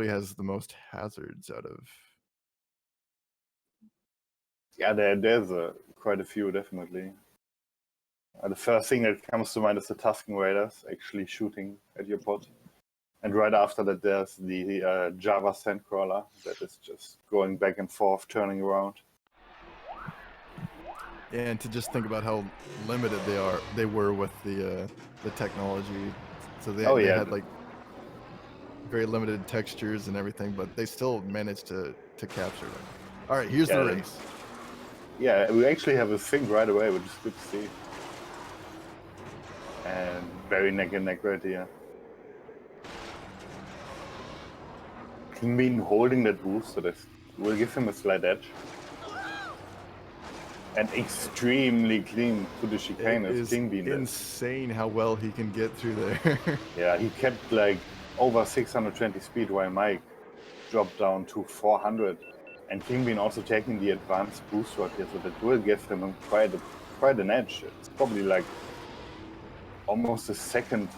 has the most hazards out of. Yeah, there's quite a few, definitely. The first thing that comes to mind is the Tusken Raiders actually shooting at your pod. And right after that, there's the Java Sandcrawler that is just going back and forth, turning around. And to just think about how limited they were with the technology. So they had like very limited textures and everything, but they still managed to capture them. All right, here's the race. Yeah, we actually have a sync right away, which is good to see. And very neck and neck right here. Kingbean holding that boost, so that will give him a slight edge. And extremely clean to the chicane as Kingbean is insane how well he can get through there. Yeah, he kept like over 620 speed while Mike dropped down to 400. And Kingbean also taking the advanced boost rod here, so that will give him quite an edge. It's probably like almost a second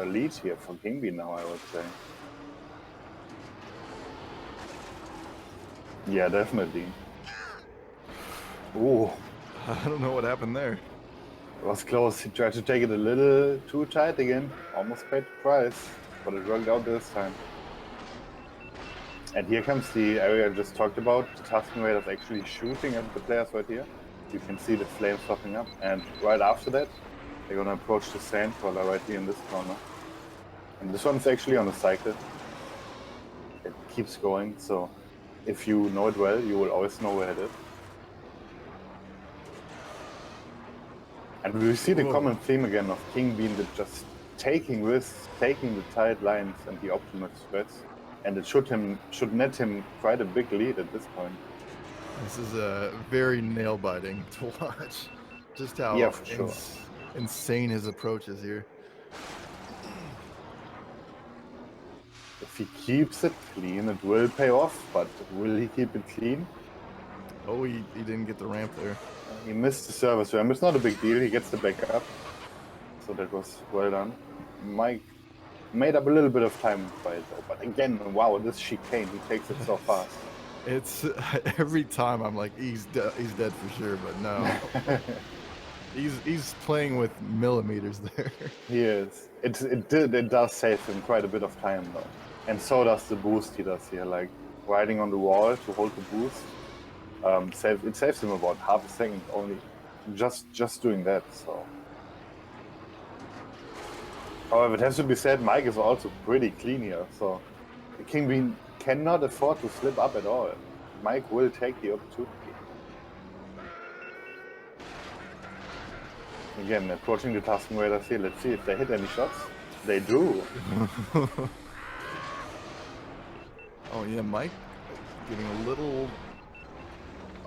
lead here for Kingbean now, I would say. Yeah, definitely. Ooh. I don't know what happened there. It was close. He tried to take it a little too tight again. Almost paid the price, but it worked out this time. And here comes the area I just talked about. The Tusken Raiders actually shooting at the players right here. You can see the flames popping up. And right after that, they're going to approach the Sandcrawler right here in this corner. And this one's actually on a cycle. It keeps going, so if you know it well, you will always know where it is. And we see the common theme again of Kingbean that just taking risks, taking the tight lines and the optimal spreads. And it should net him quite a big lead at this point. This is very nail-biting to watch. Just how insane his approach is here. If he keeps it clean, it will pay off, but will he keep it clean? Oh, he didn't get the ramp there. He missed the service ramp. It's not a big deal. He gets the backup. So that was well done. Mike made up a little bit of time by it though. But again, wow, this chicane, he takes it so fast. It's every time I'm like, he's dead for sure, but no. he's playing with millimeters there. He is. It does save him quite a bit of time though. And so does the boost he does here, like riding on the wall to hold the boost. It saves him about half a second only, just doing that. So, however, it has to be said, Mike is also pretty clean here. So, Kingbean cannot afford to slip up at all. Mike will take the opportunity. Again, approaching the Tusken Raiders here. Let's see if they hit any shots. They do. Oh yeah, Mike getting a little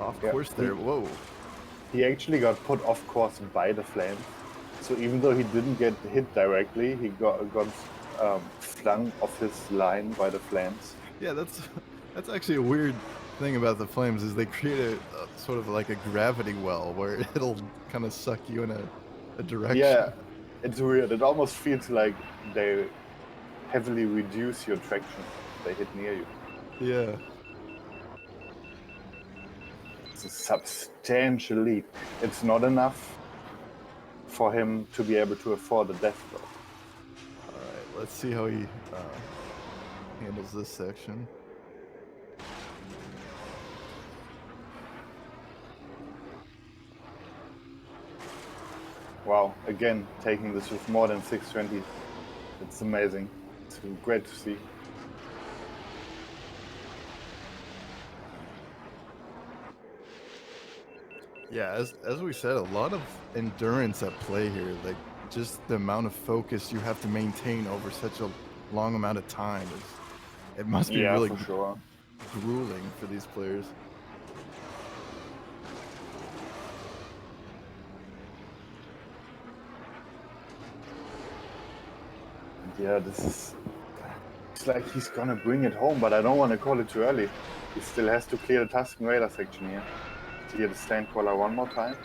off course there. Whoa. He actually got put off course by the flames. So even though he didn't get hit directly, he got flung off his line by the flames. Yeah, that's actually a weird thing about the flames is they create a sort of like a gravity well where it'll kind of suck you in a direction. Yeah, it's weird. It almost feels like they heavily reduce your traction if they hit near you. Yeah. It's a substantial lead. It's not enough for him to be able to afford a death blow. Alright, let's see how he handles this section. Wow, again, taking this with more than 620. It's amazing. It's great to see. Yeah, as we said, a lot of endurance at play here. Like, just the amount of focus you have to maintain over such a long amount of time. It must be really grueling for these players. Yeah, it's like he's gonna bring it home, but I don't want to call it too early. He still has to clear the Tusken Raider section here. Clear the Sandcrawler one more time.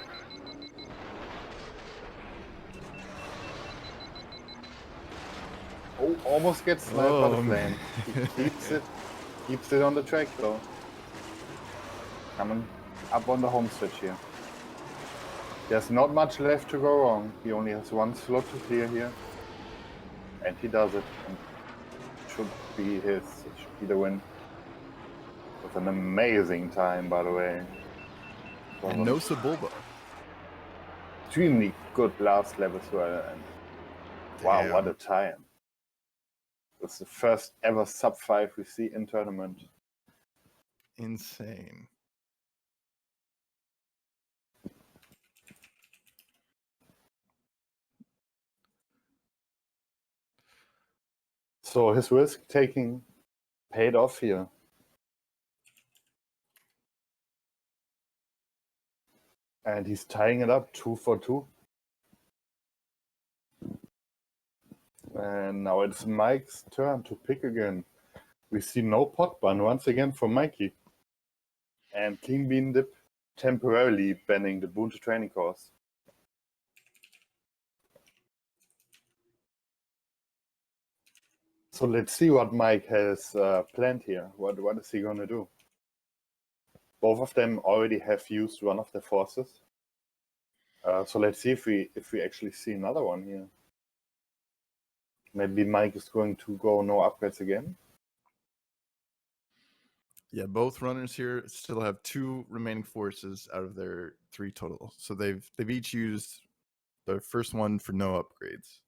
Oh, almost gets sniped by the flame. He keeps it on the track though. Coming up on the home stretch here. There's not much left to go wrong. He only has one slot to clear here. And he does it. And it should be his. It should be the win. With an amazing time, by the way. And no Sebulba. Extremely good last lap as well. And wow, what a time. It's the first ever sub 5 we see in tournament. Insane. So his risk taking paid off here. And he's tying it up 2 for 2. And now it's Mike's turn to pick again. We see no pot ban once again from Mikey. And Kingbean dip temporarily banning the Boon to training course. So let's see what Mike has planned here. What is he going to do? Both of them already have used one of their forces. So let's see if we actually see another one here. Maybe Mike is going to go no upgrades again. Yeah, both runners here still have 2 remaining forces out of their 3 total. So they've each used the first one for no upgrades.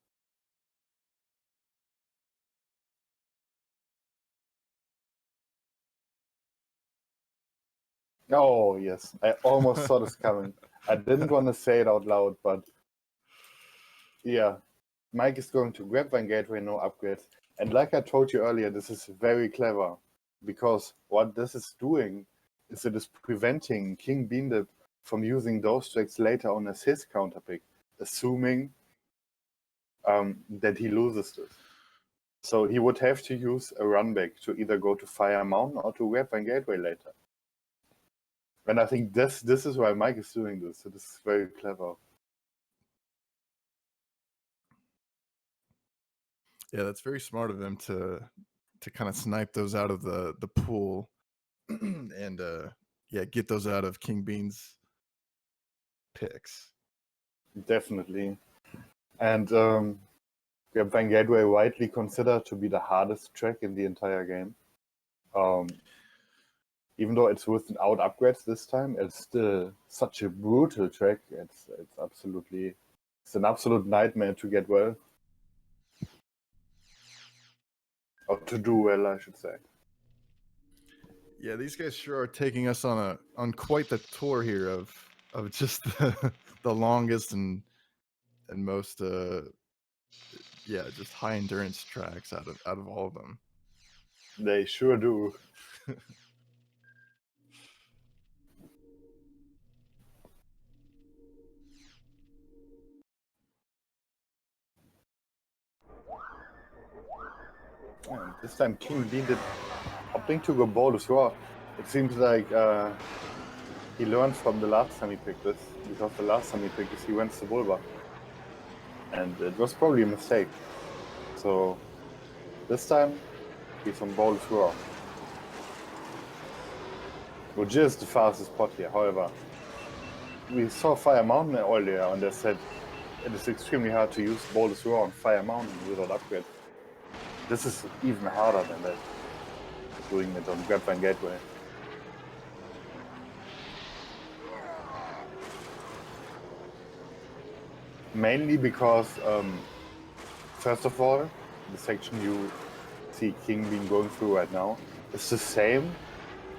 Oh yes, I almost saw this coming. I didn't want to say it out loud, but yeah, Mike is going to grab Van Gateway, no upgrades. And like I told you earlier, this is very clever, because what this is doing is it is preventing Kingbean from using those tracks later on as his counter pick, assuming that he loses this. So he would have to use a run back to either go to Fire Mountain or to grab Van Gateway later. And I think this is why Mike is doing this. So this is very clever. Yeah, that's very smart of him to kind of snipe those out of the pool and yeah, get those out of Kingbean's picks. Definitely. And we have Van Gateway widely considered to be the hardest track in the entire game. Even though it's without upgrades this time, it's still such a brutal track. It's an absolute nightmare to get well. Or to do well, I should say. Yeah, these guys sure are taking us on quite the tour here of just the longest and most yeah, just high endurance tracks out of all of them. They sure do. And this time Kingbean did opting to go Baldur's Roar. It seems like he learned from the last time he picked this, because the last time he picked this he went Sebulba. And it was probably a mistake. So this time he's on Baldur's Roar, which is the fastest pot here. However, we saw Fire Mountain earlier and they said it is extremely hard to use Baldur's Roar on Fire Mountain without upgrade. This is even harder than that, doing it on Grab Van Gateway. Mainly because, first of all, the section you see Kingbean going through right now is the same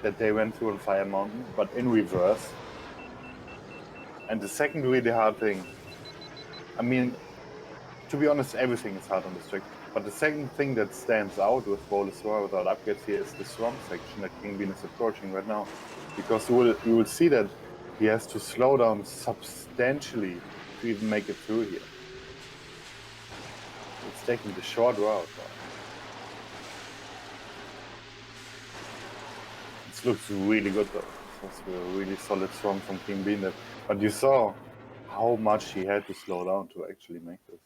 that they went through on Fire Mountain, but in reverse. And the second really hard thing, I mean, to be honest, everything is hard on this track. But the second thing that stands out with Baldur's Roar without upgrades here is the swamp section that Kingbean is approaching right now. Because you will see that he has to slow down substantially to even make it through here. It's taking the short route. This looks really good though. This was a really solid swamp from Kingbean. But you saw how much he had to slow down to actually make this.